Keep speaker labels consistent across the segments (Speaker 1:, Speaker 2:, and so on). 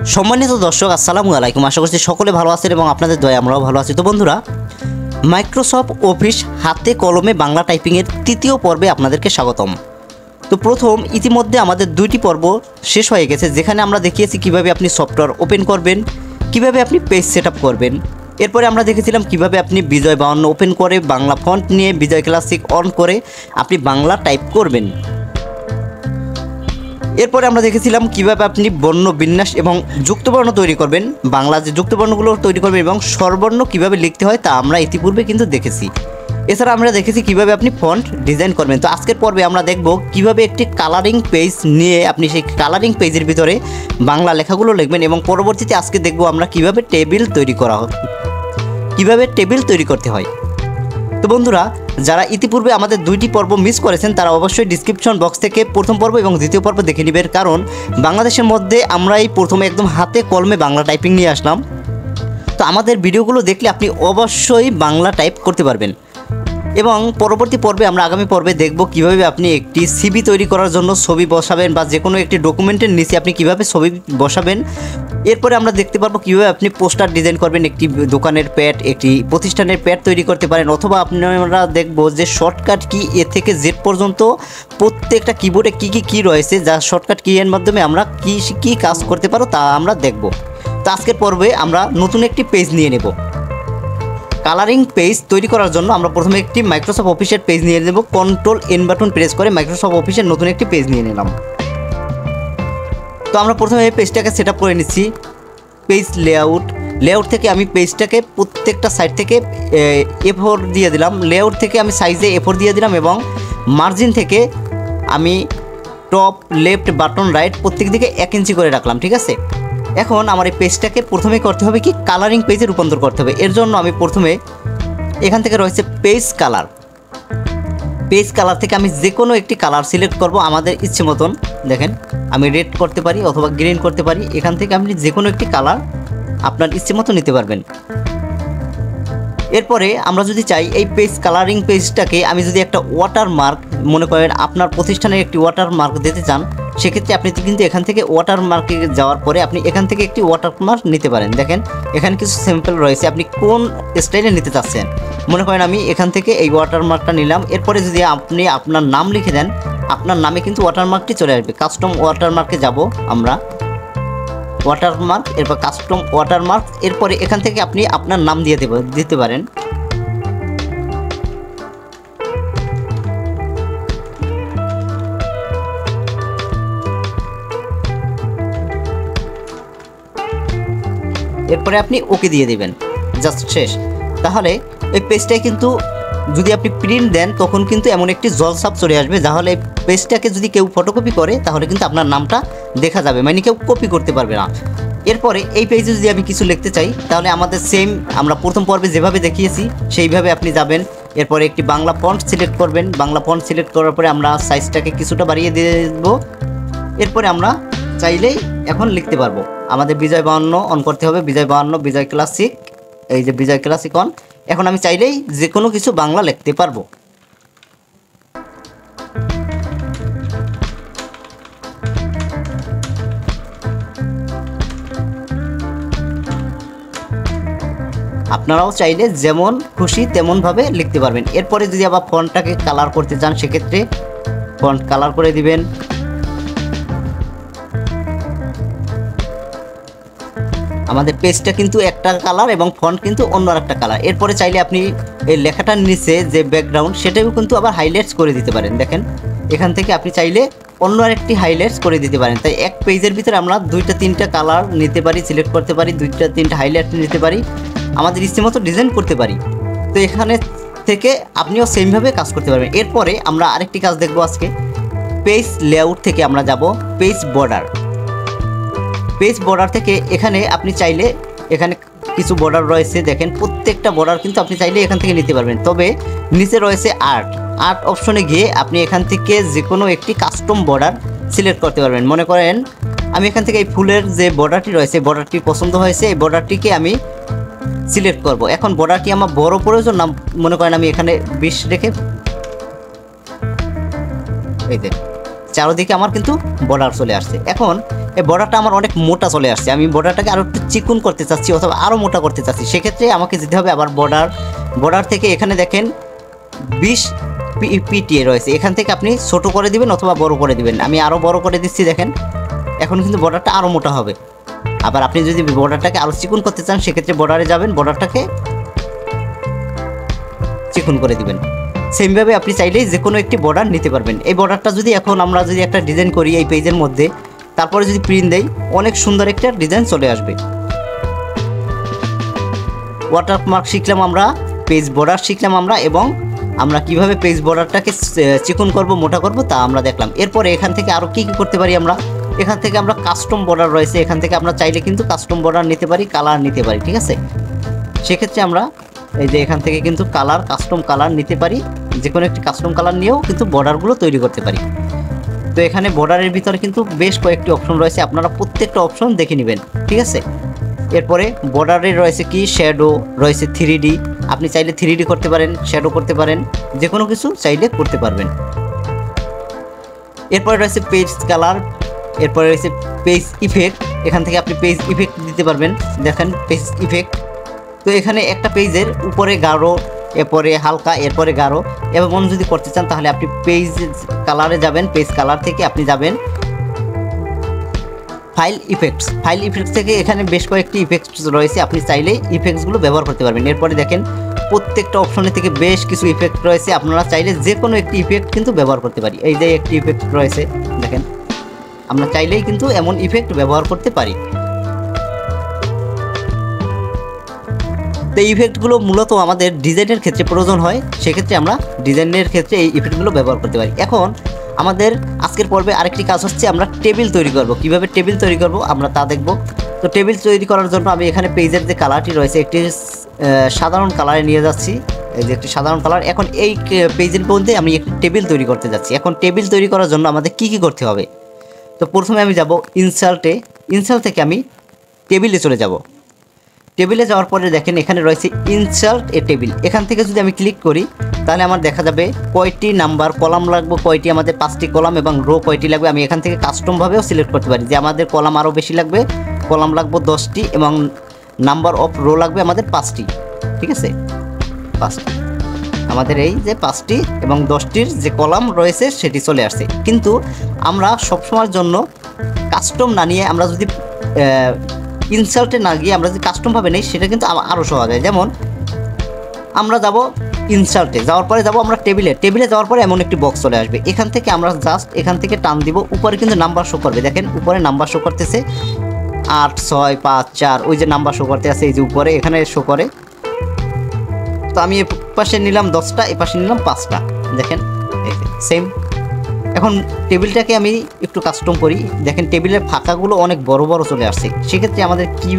Speaker 1: সম্মানিত দর্শক, আসসালামু আলাইকুম। আশা করছি সকলে ভালো আছেন এবং আপনাদের দয়া আমরাও ভালো আছি। তো বন্ধুরা, মাইক্রোসফট অফিস হাতে কলমে বাংলা টাইপিংয়ের তৃতীয় পর্বে আপনাদেরকে স্বাগতম। তো প্রথম ইতিমধ্যে আমাদের দুইটি পর্ব শেষ হয়ে গেছে, যেখানে আমরা দেখিয়েছি কিভাবে আপনি সফটওয়্যার ওপেন করবেন, কিভাবে আপনি পেজ সেট আপ করবেন। এরপরে আমরা দেখেছিলাম কিভাবে আপনি বিজয় 52 ওপেন করে বাংলা ফন্ট নিয়ে বিজয় ক্লাসিক অন করে আপনি বাংলা টাইপ করবেন। এরপরে আমরা দেখেছিলাম কিভাবে আপনি বর্ণ বিন্যাস এবং যুক্তবর্ণ তৈরি করবেন, বাংলা যে যুক্তবর্ণগুলো তৈরি করবেন এবং স্বরবর্ণ কিভাবে লিখতে হয় তা আমরা ইতিপূর্বে কিন্তু দেখেছি। এছাড়া আমরা দেখেছি কিভাবে আপনি ফন্ট ডিজাইন করবেন। তো আজকের পর্বে আমরা দেখব কিভাবে একটি কালারিং পেজ নিয়ে আপনি সেই কালারিং পেজের ভিতরে বাংলা লেখাগুলো লিখবেন এবং পরবর্তীতে আজকে দেখব আমরা কিভাবে টেবিল তৈরি করা হয়, কিভাবে টেবিল তৈরি করতে হয়। তো বন্ধুরা, যারা ইতিপূর্বে আমাদের দুইটি পর্ব মিস করেছেন তারা অবশ্যই ডিসক্রিপশন বক্স থেকে প্রথম পর্ব এবং দ্বিতীয় পর্ব দেখে নেবেন, কারণ বাংলাদেশের মধ্যে আমরা এই প্রথমে একদম হাতে কলমে বাংলা টাইপিং নিয়ে আসলাম। তো আমাদের ভিডিওগুলো দেখলে আপনি অবশ্যই বাংলা টাইপ করতে পারবেন এবং পরবর্তী পর্বে আমরা আগামী পর্বে দেখব কিভাবে আপনি একটি সিভি তৈরি করার জন্য ছবি বসাবেন বা যে কোনো একটি ডকুমেন্টের নিচে আপনি কিভাবে ছবি বসাবেন। এরপরে আমরা দেখতে পারবো কীভাবে আপনি পোস্টার ডিজাইন করবেন, একটি দোকানের প্যাড, একটি প্রতিষ্ঠানের প্যাড তৈরি করতে পারেন, অথবা আপনারা দেখব যে শর্টকাট কি এ থেকে জেড পর্যন্ত প্রত্যেকটা কিবোর্ডে কী রয়েছে, যা শর্টকাট কি এর মাধ্যমে আমরা কী কাজ করতে পারো তা আমরা দেখব। তো আজকের পর্বে আমরা নতুন একটি পেজ নিয়ে নেব। কালারিং পেজ তৈরি করার জন্য আমরা প্রথমে একটি মাইক্রোসফট অফিসের পেজ নিয়ে নেব। কন্ট্রোল এন বাটন প্রেস করে মাইক্রোসফট অফিসের নতুন একটি পেজ নিয়ে নিলাম। তো আমরা প্রথমে এই পেজটাকে সেট আপ করে নিচ্ছি। পেজ লেআউট থেকে আমি পেজটাকে প্রত্যেকটা সাইড থেকে A4 দিয়ে দিলাম। লেআউট থেকে আমি সাইজে A4 দিয়ে দিলাম এবং মার্জিন থেকে আমি টপ লেফট বাটন রাইট প্রত্যেক দিকে 1 ইঞ্চি করে রাখলাম। ঠিক আছে, এখন আমার এই পেজটাকে প্রথমে করতে হবে কি কালারিং পেজে রূপান্তর করতে হবে। এর জন্য আমি প্রথমে এখান থেকে রয়েছে পেজ কালার থেকে আমি যে কোনো একটি কালার সিলেক্ট করব আমাদের ইচ্ছে মতন। দেখেন, আমি রেড করতে পারি অথবা গ্রিন করতে পারি। এখান থেকে আপনি যে কোনো একটি কালার আপনার ইচ্ছে মতো নিতে পারবেন। এরপরে আমরা যদি চাই এই পেজ কালারিং পেজটাকে আমি যদি একটা ওয়াটারমার্ক, মনে করেন আপনার প্রতিষ্ঠানে একটি ওয়াটারমার্ক দিতে চান, সেক্ষেত্রে আপনি কিন্তু এখান থেকে ওয়াটারমার্কে যাওয়ার পরে আপনি এখান থেকে একটি ওয়াটারমার্ক নিতে পারেন। দেখেন, এখানে কিছু স্যাম্পল রয়েছে, আপনি কোন স্টাইলে নিতে চাচ্ছেন। মনে করেন আমি এখান থেকে এই ওয়াটারমার্কটা নিলাম। এরপরে যদি আপনি আপনার নাম লিখে দেন, আপনার নামে কিন্তু ওয়াটারমার্কটি চলে আসবে। কাস্টম ওয়াটারমার্কে যাব আমরা, ওয়াটারমার্ক, এরপর কাস্টম ওয়াটারমার্ক। এরপরে এখান থেকে আপনি আপনার নাম দিতে পারেন। এরপরে আপনি ওকে দিয়ে দেবেন, জাস্ট শেষ। তাহলে এই পেজটাই কিন্তু যদি আপনি প্রিন্ট দেন তখন কিন্তু এমন একটি জলছাপ চলে আসবে, তাহলে পেজটাকে যদি কেউ ফটোকপি করে তাহলে কিন্তু আপনার নামটা দেখা যাবে, মানে কেউ কপি করতে পারবে না। এরপরে এই পেজে যদি আমি কিছু লিখতে চাই তাহলে আমাদের সেম আমরা প্রথম পর্বে যেভাবে দেখিয়েছি সেইভাবে আপনি যাবেন। এরপরে একটি বাংলা ফন্ট সিলেক্ট করবেন। বাংলা ফন্ট সিলেক্ট করার পরে আমরা সাইজটাকে কিছুটা বাড়িয়ে দিয়ে দেবো। এরপরে আমরা চাইলেই এখন লিখতে পারবো। আমাদের বিজয় 52 অন করতে হবে, বিজয় 52 বিজয় ক্লাসিক, এই যে বিজয় ক্লাসিক অন। এখন আমি চাইলেই যে কোনো কিছু বাংলা লিখতে পারবো। আপনারাও চাইলে যেমন খুশি তেমনভাবে লিখতে পারবেন। এরপরে যদি আবার ফন্টটাকে কালার করতে চান সেক্ষেত্রে ফন্ট কালার করে দিবেন। আমাদের পেজটা কিন্তু একটা কালার এবং ফন্ট কিন্তু অন্য একটা কালার। এরপরে চাইলে আপনি এই লেখাটার নিচে যে ব্যাকগ্রাউন্ড সেটাও কিন্তু আবার হাইলাইটস করে দিতে পারেন। দেখেন, এখান থেকে আপনি চাইলে অন্য আরেকটি হাইলাইটস করে দিতে পারেন। তাই এক পেজের ভিতরে আমরা 2-3টা কালার নিতে পারি, সিলেক্ট করতে পারি, 2-3টা হাইলাইট নিতে পারি, আমাদের ইচ্ছে মতো ডিজাইন করতে পারি। তো এখানে থেকে আপনিও সেমভাবে কাজ করতে পারবেন। এরপরে আমরা আরেকটি কাজ দেখব আজকে। পেজ লেআউট থেকে আমরা যাব পেজ বর্ডার থেকে এখানে আপনি চাইলে এখানে কিছু বর্ডার রয়েছে, দেখেন প্রত্যেকটা বর্ডার কিন্তু আপনি চাইলে এখান থেকে নিতে পারবেন। তবে নিচে রয়েছে আর্ট অপশনে গিয়ে আপনি এখান থেকে যে কোনো একটি কাস্টম বর্ডার সিলেক্ট করতে পারবেন। মনে করেন আমি এখান থেকে এই ফুলের যে বর্ডারটি রয়েছে, বর্ডারটি পছন্দ হয়েছে, এই বর্ডারটিকে আমি সিলেক্ট করব। এখন বর্ডারটি আমার বড় প্রয়োজন না, মনে করেন আমি এখানে 20 রেখে এই যে চারদিকে আমার কিন্তু বর্ডার চলে আসছে। এখন এই বর্ডারটা আমার অনেক মোটা চলে আসছে, আমি বর্ডারটাকে আরও একটু চিকুন করতে চাচ্ছি অথবা আরও মোটা করতে চাচ্ছি। সেক্ষেত্রে আমাকে যেতে হবে আবার বর্ডার থেকে এখানে দেখেন 20 পিটিএ রয়েছে, এখান থেকে আপনি ছোট করে দিবেন অথবা বড় করে দিবেন। আমি আরও বড় করে দিচ্ছি, দেখেন এখন কিন্তু বর্ডারটা আরও মোটা হবে। আবার আপনি যদি বর্ডারটাকে আরও চিকুন করতে চান সেক্ষেত্রে বর্ডারে যাবেন, বর্ডারটাকে চিকুন করে দিবেন। সেমভাবে আপনি চাইলেই যে কোনো একটি বর্ডার নিতে পারবেন। এই বর্ডারটা যদি এখন আমরা যদি একটা ডিজাইন করি এই পেজের মধ্যে, তারপরে যদি প্রিন্ট দেই, অনেক সুন্দর একটা ডিজাইন চলে আসবে। ওয়াটারমার্ক শিখলাম আমরা, পেজ বর্ডার শিখলাম আমরা, এবং আমরা কিভাবে পেজ বর্ডারটাকে চিকন করব, মোটা করব তা আমরা দেখলাম। এরপরে এখান থেকে আরও কী করতে পারি আমরা, এখান থেকে আমরা কাস্টম বর্ডার রয়েছে, এখান থেকে আমরা চাইলে কিন্তু কাস্টম বর্ডার নিতে পারি, কালার নিতে পারি, ঠিক আছে। সেক্ষেত্রে আমরা এই যে এখান থেকে কিন্তু কাস্টম কালার নিতে পারি, যে কোনো একটি কাস্টম কালার নিয়েও কিন্তু বর্ডারগুলো তৈরি করতে পারি। তো এখানে বর্ডারের ভিতরে কিন্তু বেশ কয়েকটি অপশন রয়েছে, আপনারা প্রত্যেকটা অপশন দেখে নেবেন, ঠিক আছে। এরপরে বর্ডারে রয়েছে কি শ্যাডো রয়েছে, 3D, আপনি চাইলে 3D করতে পারেন, শ্যাডো করতে পারেন, যে কোনো কিছু চাইলে করতে পারবেন। এরপরে রয়েছে পেজ কালার, এরপরে রয়েছে পেজ ইফেক্ট, এখান থেকে আপনি পেজ ইফেক্ট দিতে পারবেন। দেখেন পেজ ইফেক্ট, তো এখানে একটা পেজের উপরে গাঢ়, এরপরে হালকা, এরপরে গাঢ়, এবং যদি করতে চান তাহলে আপনি পেজ কালারে যাবেন, পেজ কালার থেকে আপনি যাবেন ফাইল ইফেক্টস থেকে এখানে বেশ কয়েকটি ইফেক্টস রয়েছে, আপনি চাইলে ইফেক্টসগুলো ব্যবহার করতে পারবেন। এরপরে দেখেন প্রত্যেকটা অপশনে থেকে বেশ কিছু ইফেক্ট রয়েছে, আপনারা চাইলে যে কোনো একটি ইফেক্ট কিন্তু ব্যবহার করতে পারি। এই যে একটি ইফেক্ট রয়েছে, দেখেন আমরা চাইলেই কিন্তু এমন ইফেক্ট ব্যবহার করতে পারি। তো এই ইফেক্টগুলো মূলত আমাদের ডিজাইনের ক্ষেত্রে প্রয়োজন হয়, সেক্ষেত্রে আমরা ডিজাইনের ক্ষেত্রে এই ইফেক্টগুলো ব্যবহার করতে পারি। এখন আমাদের আজকের পর্বে আরেকটি কাজ হচ্ছে, আমরা টেবিল তৈরি করব। কিভাবে টেবিল তৈরি করব আমরা তা দেখব। তো টেবিল তৈরি করার জন্য আমি এখানে পেজের যে কালারটি রয়েছে একটি সাধারণ কালারে নিয়ে যাচ্ছি, এই যে একটি সাধারণ কালার। এখন এই পেজের মধ্যে আমি একটি টেবিল তৈরি করতে যাচ্ছি। এখন টেবিল তৈরি করার জন্য আমাদের কি করতে হবে, তো প্রথমে আমি যাব ইনসার্ট থেকে আমি টেবিলে চলে যাব। টেবিলে যাওয়ার পরে দেখেন এখানে রয়েছে ইনসার্ট এ টেবিল, এখান থেকে যদি আমি ক্লিক করি তাহলে আমার দেখা যাবে কয়টি নাম্বার কলাম লাগবে, কয়টি আমাদের 5টি কলাম এবং রো কয়টি লাগবে। আমি এখান থেকে কাস্টমভাবেও সিলেক্ট করতে পারি যে আমাদের কলাম আরও বেশি লাগবে, কলাম লাগবে 10টি এবং নাম্বার অফ রো লাগবে আমাদের 5টি, ঠিক আছে 5টি। আমাদের এই যে 5টি এবং 10টির যে কলাম রয়েছে সেটি চলে আসছে। কিন্তু আমরা সবসময়ের জন্য কাস্টম না নিয়ে আমরা যদি ইনসার্টে না গিয়ে আমরা যদি কাস্টমভাবে নেই সেটা কিন্তু আরও সহজ হয়। যেমন আমরা যাব ইনসার্টে, যাওয়ার পরে যাব আমরা টেবিলে যাওয়ার পরে এমন একটি বক্স চলে আসবে, এখান থেকে আমরা জাস্ট এখান থেকে টান দিব, উপরে কিন্তু নাম্বার শো করবে। দেখেন উপরে নাম্বার শো করতেছে 8 6 5 4, ওই যে নাম্বার শো করতে আছে এই যে উপরে এখানে শো করে। তো আমি এ পাশে নিলাম 10টা, এ পাশে নিলাম 5টা, দেখেন এই যে সেম। এখন টেবিলটাকে আমি একটু কাস্টম করি, দেখেন টেবিলের ফাঁকাগুলো অনেক বড় বড় চলে আসছে। সেক্ষেত্রে আমাদের কি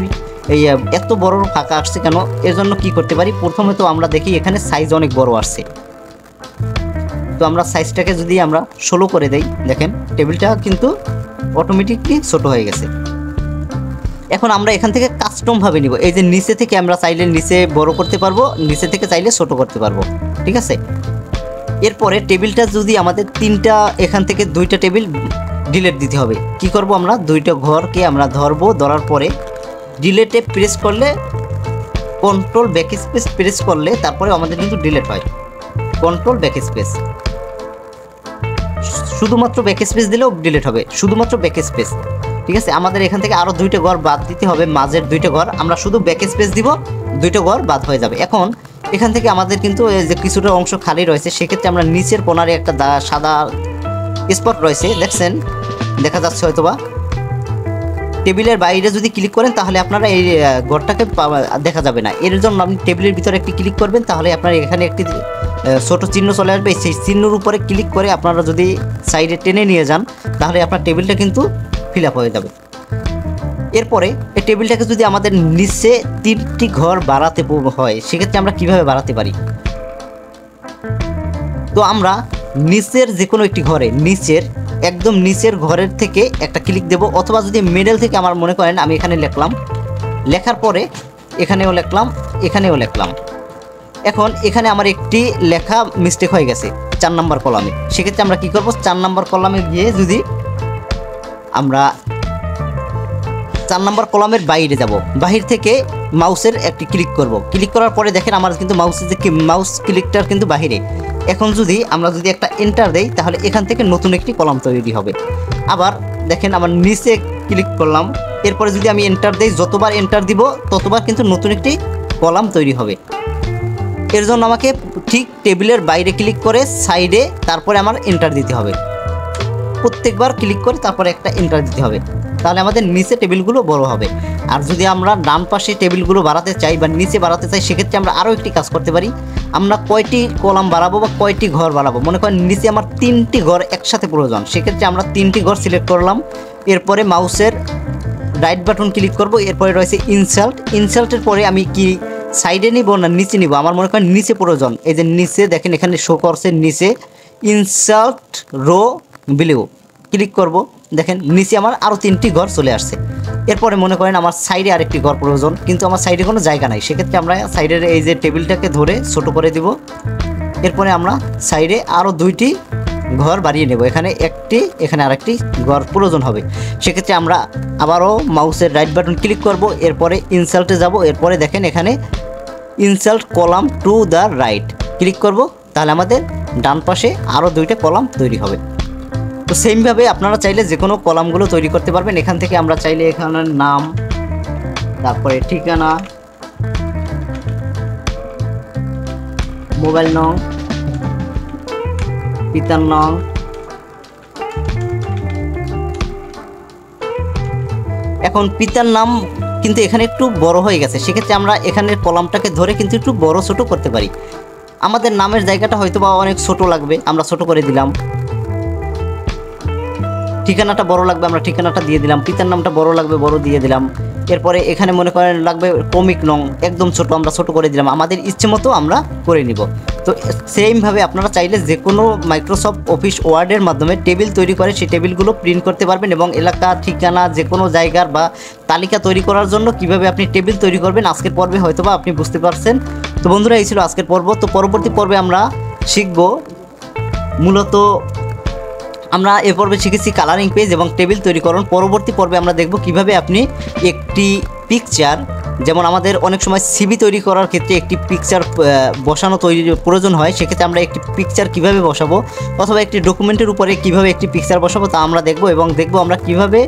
Speaker 1: এই এত বড় ফাঁকা আসছে কেন, এর জন্য কি করতে পারি, প্রথমে তো আমরা দেখি এখানে সাইজ অনেক বড় আসছে। তো আমরা সাইজটাকে যদি আমরা 16 করে দেই, দেখেন টেবিলটা কিন্তু অটোমেটিকলি ছোট হয়ে গেছে। এখন আমরা এখান থেকে কাস্টমভাবে নিব, এই যে নিচে থেকে আমরা চাইলে নিচে বড় করতে পারবো, নিচে থেকে চাইলে ছোট করতে পারবো, ঠিক আছে। এরপরে টেবিলটা যদি আমাদের 3টা, এখান থেকে 2টা টেবিল ডিলিট দিতে হবে। কি করব, আমরা 2টা ঘরকে আমরা ধরার পরে ডিলিটে প্রেস করলে, কন্ট্রোল ব্যাক স্পেস প্রেস করলে তারপরে আমাদের কিন্তু ডিলিট হয়। কন্ট্রোল ব্যাক স্পেস, শুধুমাত্র ব্যাক স্পেস দিলেও ডিলিট হবে, শুধুমাত্র ব্যাক স্পেস, ঠিক আছে। আমাদের এখান থেকে আরও 2টা ঘর বাদ দিতে হবে, মাঝের 2টা ঘর আমরা শুধু ব্যাক স্পেস দিব, 2টা ঘর বাদ হয়ে যাবে। এখন এখান থেকে আমাদের কিন্তু যে কিছুটা অংশ খালি রয়েছে, সেক্ষেত্রে আমরা নিচের কোণারে একটা সাদা স্পট রয়েছে, দেখছেন, দেখা যাচ্ছে হয়তোবা। টেবিলের বাইরে যদি ক্লিক করেন তাহলে আপনারা এই ঘরটাকে দেখা যাবে না, এর জন্য আপনি টেবিলের ভিতরে একটি ক্লিক করবেন, তাহলে আপনার এখানে একটি ছোট চিহ্ন চলে আসবে। সেই চিহ্নের উপরে ক্লিক করে আপনারা যদি সাইডে টেনে নিয়ে যান তাহলে আপনার টেবিলটা কিন্তু ফিল আপ হয়ে যাবে। এরপরে এই টেবিলটাকে যদি আমাদের নিচে 3টি ঘর বাড়াতে হয়, সেক্ষেত্রে আমরা কিভাবে বাড়াতে পারি, তো আমরা নিচের যে কোনো একটি ঘরে, একদম নিচের ঘরের থেকে একটা ক্লিক দেব, অথবা যদি মিডল থেকে আমার মনে করেন আমি এখানে লিখলাম, লেখার পরে এখানেও লিখলাম, এখানেও লিখলাম। এখন এখানে আমার একটি লেখা মিস্টেক হয়ে গেছে 4 নম্বর কলামে, সেক্ষেত্রে আমরা কি করব, 4 নম্বর কলামে গিয়ে যদি আমরা 4 নম্বর কলামের বাইরে যাব, বাহির থেকে মাউসের একটি ক্লিক করব, ক্লিক করার পরে দেখেন আমার কিন্তু মাউসের যে মাউস ক্লিকটার কিন্তু বাহিরে। এখন আমরা যদি একটা এন্টার দেই তাহলে এখান থেকে নতুন একটি কলাম তৈরি হবে। আবার দেখেন আমার নিচে ক্লিক করলাম, এরপরে যদি আমি এন্টার দেই, যতবার এন্টার দিব ততবার কিন্তু নতুন একটি কলাম তৈরি হবে। এর জন্য আমাকে ঠিক টেবিলের বাইরে ক্লিক করে সাইডে তারপরে আমার এন্টার দিতে হবে, প্রত্যেকবার ক্লিক করে তারপরে একটা এন্টার দিতে হবে, তাহলে আমাদের নিচে টেবিলগুলো বড় হবে। আর যদি আমরা ডান পাশে টেবিলগুলো বাড়াতে চাই বা নিচে বাড়াতে চাই, সেক্ষেত্রে আমরা আরও একটি কাজ করতে পারি। আমরা কয়টি কলাম বাড়াবো বা কয়টি ঘর বাড়াবো, মনে করেন নিচে আমার 3টি ঘর একসাথে প্রয়োজন, সেক্ষেত্রে আমরা 3টি ঘর সিলেক্ট করলাম, এরপরে মাউসের রাইট বাটন ক্লিক করব, এরপরে রয়েছে ইনসাল্টের পরে আমি কি সাইডে নিব না নিচে নিব, আমার মনে করেন নিচে প্রয়োজন। এই যে নিচে দেখেন এখানে শো করছে নিচে ইনসাল্ট রো বিলো, ক্লিক করব, দেখেন নিচে আমার আরও 3টি ঘর চলে আসছে। এরপরে মনে করেন আমার সাইডে আরেকটি ঘর প্রয়োজন, কিন্তু আমার সাইডে কোনো জায়গা নাই, সেক্ষেত্রে আমরা সাইডের এই যে টেবিলটাকে ধরে ছোট করে দিব, এরপরে আমরা সাইডে আরও 2টি ঘর বাড়িয়ে নেব, এখানে একটি এখানে আরেকটি ঘর প্রয়োজন হবে। সেক্ষেত্রে আমরা আবারও মাউসের রাইট বাটন ক্লিক করব, এরপরে ইনসাল্টে যাব, এরপরে দেখেন এখানে insult column to the right click করব, তাহলে আমাদের ডান পাশে আরও 2টা কলাম তৈরি হবে। তো সেমভাবে আপনারা চাইলে যে কোনো কলামগুলো তৈরি করতে পারবেন। এখান থেকে আমরা চাইলে এখানে নাম, তারপরে ঠিকানা, মোবাইল নং, পিতার নং, এখন পিতার নাম কিন্তু এখানে একটু বড় হয়ে গেছে, সেক্ষেত্রে আমরা এখানের কলামটাকে ধরে কিন্তু একটু বড় ছোট করতে পারি। আমাদের নামের জায়গাটা হয়তো বা অনেক ছোট লাগবে, আমরা ছোট করে দিলাম। ঠিকানাটা বড় লাগবে, আমরা ঠিকানাটা দিয়ে দিলাম। পিতার নামটা বড় লাগবে, বড় দিয়ে দিলাম। এরপরে এখানে মনে করেন লাগবে ক্রমিক নং, একদম ছোট, আমরা ছোট করে দিলাম। আমাদের ইচ্ছে মতো আমরা করে নিব। তো সেমভাবে আপনারা চাইলে যে কোনো মাইক্রোসফট অফিস ওয়ার্ডের মাধ্যমে টেবিল তৈরি করে সেই টেবিলগুলো প্রিন্ট করতে পারবেন, এবং এলাকা ঠিকানা যে কোনো জায়গার বা তালিকা তৈরি করার জন্য কিভাবে আপনি টেবিল তৈরি করবেন আজকের পর্বে হয়তোবা আপনি বুঝতে পারছেন। তো বন্ধুরা, এই ছিল আজকের পর্ব। তো পরবর্তী পর্বে আমরা শিখব, মূলত আমরা এ পর্বে শিখেছি কালারিং পেজ এবং টেবিল তৈরিকরণ। পরবর্তী পর্বে আমরা দেখব কিভাবে আপনি একটি পিকচার, যেমন আমাদের অনেক সময় সিভি তৈরি করার ক্ষেত্রে একটি পিকচার বসানো প্রয়োজন হয়, সেক্ষেত্রে আমরা একটি পিকচার কিভাবে বসাবো, অথবা একটি ডকুমেন্টের উপরে কিভাবে একটি পিকচার বসাবো তা আমরা দেখব, এবং দেখব আমরা কিভাবে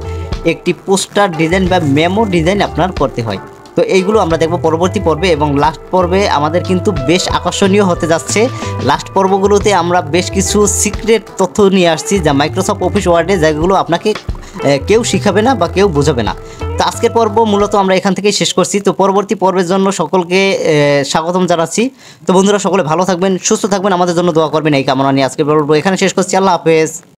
Speaker 1: একটি পোস্টার ডিজাইন বা মেমো ডিজাইন আপনার করতে হয়। তো এইগুলো আমরা দেখব পরবর্তী পর্বে, এবং লাস্ট পর্বে আমাদের কিন্তু বেশ আকর্ষণীয় হতে যাচ্ছে। লাস্ট পর্বগুলোতে আমরা বেশ কিছু সিক্রেট তথ্য নিয়ে আসছি, যা মাইক্রোসফট অফিস ওয়ার্ডে, যেগুলো আপনাকে কেউ শিখাবে না বা কেউ বোঝাবে না। তো আজকের পর্ব মূলত আমরা এখান থেকেই শেষ করছি। তো পরবর্তী পর্বের জন্য সকলকে স্বাগতম জানাচ্ছি। তো বন্ধুরা, সকলে ভালো থাকবেন, সুস্থ থাকবেন, আমাদের জন্য দোয়া করবেন, এই কামনা নিয়ে আজকের পর্ব এখানে শেষ করছি। আল্লাহ হাফেজ।